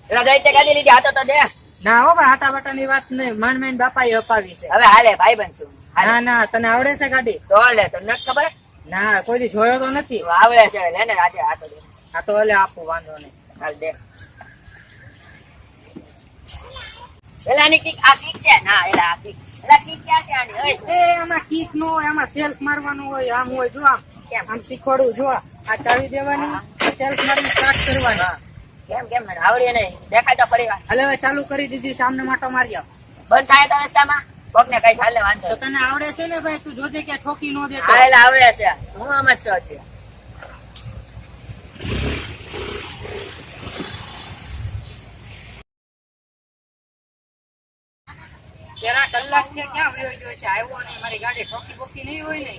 એલા જઈ તે ગાડી લીધી હાથો તો દે. ના હો ભાઈ, આટા બાટા ની વાત નહીં, માંડ બાપાએ અપાવી છે. હવે હાલે ભાઈ બનશું. ના ના, તને આવડે છે ગાડી? તો લે, તો નથી ખબર? ના, કોઈ દી જોયો તો નથી. તો આવડે છે, લે ને આજે હાથો દે. આ તો ઓલે આપું, વાંધો નહીં. હાલ દે. એલા ની કિક આ કિક છે ના, એલા આ કિક. એલા કિક ક્યાં છે આની? ઓય એ આમાં કિક નો હોય, આમાં સેલ્ફ મારવાનું હોય. આમ હોય જો, આમ કેમ? આમ શીખવાડું જો. આ ચાવી દેવાની, સેલ્ફ મારીને સ્ટાર્ટ કરવાની. કેમ કેમ મને આવડે નહીં, દેખાય તો ફરી વાર. હાલે હવે ચાલુ કરી દીધી, સામને માટો મારી આવ. બંધ થાય તો રસ્તામાં કોક ને કઈ ચાલે વાંધો તો નહીં. તને આવડે છે ને ભાઈ, તું જોજે કે ઠોકી નો દેતો. હા એલા આવડે છે, હું આમ જ છું અત્યારે. તેરા કલાક છે, ક્યાં વયો ગયો છે? આવ્યો નહીં, મારી ગાડી ઠોકી બોકી નહીં હોય ને.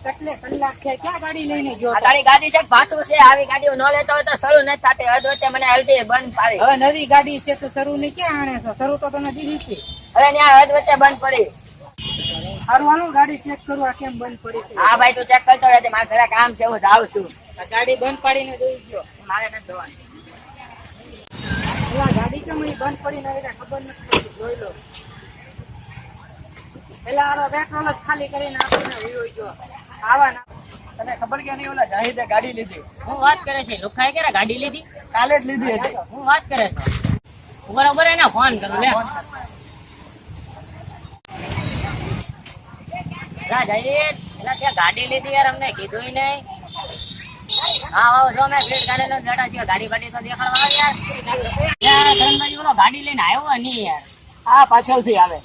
કેટલે કલાક છે, ક્યાં ગાડી લઈને ગયો? આ તારી ગાડી છે કે ભાટું છે? આવી ગાડીઓ ન લેતો હોય તો શરૂ નથી થતી. અધ વચ્ચે મને LTE બંધ પાડી. હવે નવી ગાડી છે તો શરૂ ને ક્યાં આણે છો? શરૂ તો તને દીધી હતી. હવે ત્યાં અધ વચ્ચે બંધ પડી. સારું હાલો, ગાડી ચેક કરવા કેમ બંધ પડી હતી. હા ભાઈ તું ચેક કરતો રહેજે, મારે ઘરે કામ છે, હું જાઉં છું. આ ગાડી બંધ પાડીને જોઈ ગયો. મારે નથી જોવાનું. પેલા ગાડી કેમ અહીં બંધ પડીને આવી જાય ખબર નથી પડતી, જોઈ લો. પેલા આરો પેટ્રોલ જ ખાલી કરીને આપણને વયો ગયો. આવા ના તને ખબર કે નહીં, ઓલા જાહિદે ગાડી લીધી. હું વાત કરે છે, લુખાએ ક્યારે ગાડી લીધી? કાલે જ લીધી હતી. હું વાત કરે છે, બરાબર એને ફોન કરું લે. જા જાહિદ, એલા ત્યાં ગાડી લીધી યાર, અમને કીધું નહીં. હા આવો જો મેં ભીડ કાઢેલો બેઠા છીએ, ગાડી બાડી તો દેખાડવા યાર. યાર ધનભાઈ ઓલો ગાડી લઈને આવ્યો નહીં યાર. આ પાછળથી આવે.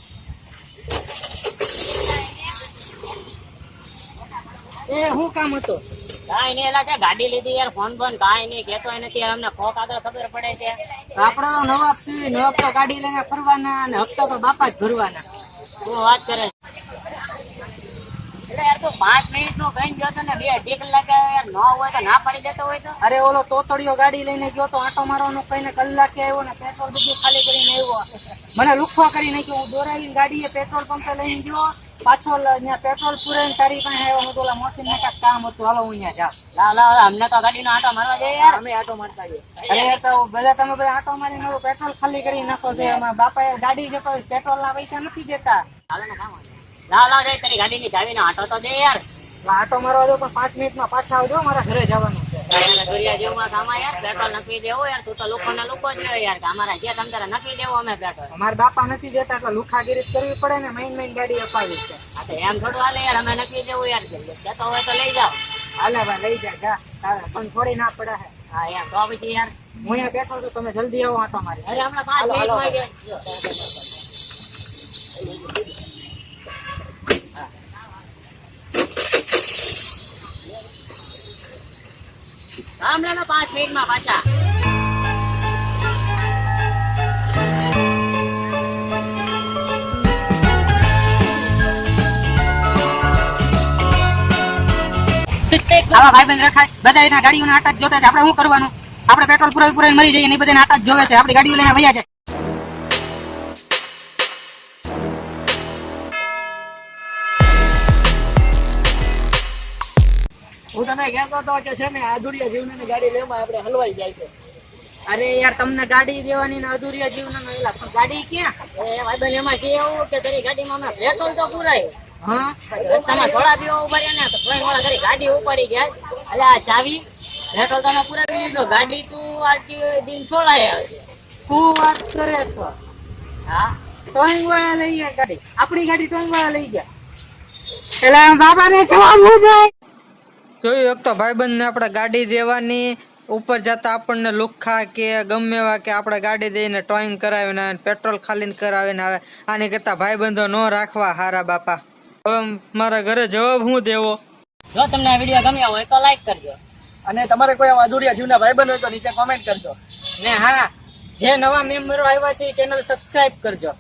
એ શું કામ હતું? કાંઈ નહીં, એલા ત્યાં ગાડી લીધી યાર, ફોન બંધ કાંઈ નહીં કેતો નથી યાર, અમને ખોખ આગળ ખબર પડે છે. આપડે તો નવાબ છીએ, નવાબ તો ગાડી લઈને ફરવાના અને હપ્તા તો બાપા જ ભરવાના. શું વાત કરે છે? એટલે યાર તું 5 મિનિટ નું કઈ ગયો તો ને 2 કલાકે યાર ન હોય તો ના પાડી દેતો હોય તો. અરે ઓલો તોતડિયો ગાડી લઈને ગયો તો, આટો મારવાનું કઈને કલાકે આવ્યો ને પેટ્રોલ બધું ખાલી કરીને આવ્યો. મને લુખો કરી નાખ્યો. હું દોરાવીને ગાડીએ પેટ્રોલ પંપે લઈને ગયો, પાછો ત્યાં પેટ્રોલ પૂરાઈને તારી પાસે આવ્યો. હું તો ઓલા મોસીન ને કાંઈક કામ હતું, હાલો હું અહીંયા જાઉં. લાવ લાવ અમને તો ગાડીનો આંટો મારવા દે યાર. અમે આટો મારતા આવીએ. અરે યાર તો બધા તમે બધા આટો મારીને મારું પેટ્રોલ ખાલી કરી નાખો છો. એમાં બાપાએ ગાડી જતો પેટ્રોલ ના પૈસા નથી દેતા. લાવ લાવ જઈ તારી ગાડીની ચાવીનો આંટો તો દે યાર. આટો મારવા દો પણ 5 મિનિટમાં પાછા આવજો, મારા ઘરે જવાનું છે. દરિયા જેવું કામ યાર, પેટ્રોલ નક્કી દેવો યાર. તું તો લોકોને લોકો જ રહ્યો યાર, કે અમારા જે તમ તારે નક્કી દેવો અમે પેટ્રોલ. અમારા બાપા નથી દેતા એટલે લુખાગીરી કરવી પડે ને, મહિન ગાડી અપાવી છે. હા તો એમ થોડું હાલે યાર, અમે નક્કી દેવું યાર. જતો હોય તો લઈ જાઓ. હાલે ભાઈ લઈ જા, તારે પણ થોડી ના પડે. હા યાર તો પછી યાર હું અહીંયા બેઠો છું, તમે જલ્દી આવો આટો મારી. અરે હમણાં 5 મિનિટમાં આવી જાય. હમણાં 5 મિનિટમાં પાછા. આવા ભાઈબંધ રખાય, બધા એના ગાડીઓના આટા જ જોતા છે. આપણે શું કરવાનું? આપણે પેટ્રોલ પૂરાઈને મરી જઈએ ને બધા આટા જ જોવે છે. આપણી ગાડીઓ લઈને વયા જાય. હું તને કહેતો હતો કે છે ને અધૂરિયા જીવનની ગાડી લેવા આપણે હલવાઈ જાય છે. અરે યાર તમને ગાડી દેવાની ને અધૂરિયા જીવન ગાડી ક્યાં? એ ભાઈબંધ એમાં કેવું કે તારી ગાડીમાં અમે પેટ્રોલ તો પુરાય. હા રસ્તામાં થોડા દિવસ ઉભા રહ્યા ને તો ફ્રેન્ડ વાળા ઘરે ગાડી ઉપાડી ગયા. એટલે આ ચાવી પેટ્રોલ તમે પુરાવી લીધો, ગાડી તું આટલી દિન છોડાય. શું વાત કરે છો? હા ટોઈંગ વાળા લઈ ગયા ગાડી, આપણી ગાડી ટોઈંગ વાળા લઈ ગયા. પેલા બાબા ને જવાબ જાય. જોયું એક તો ભાઈબંધ ને આપણે ગાડી દેવાની, ઉપર જતા આપણને લુખ્ખા કે ગમે એવા કે આપણે ગાડી દઈને ટોઈંગ કરાવીને આવે, પેટ્રોલ ખાલી કરાવીને આવે. આની કરતા ભાઈબંધો ન રાખવા હારા બાપા. હવે મારા ઘરે જવાબ હું દેવો? જો તમને આ વિડીયો ગમ્યો હોય તો લાઈક કરજો, અને તમારે કોઈ અધૂરિયા જીવના ભાઈબંધ હોય તો નીચે કોમેન્ટ કરજો. ને હા, જે નવા મેમ્બરો આવ્યા છે એ ચેનલ સબસ્ક્રાઇબ કરજો.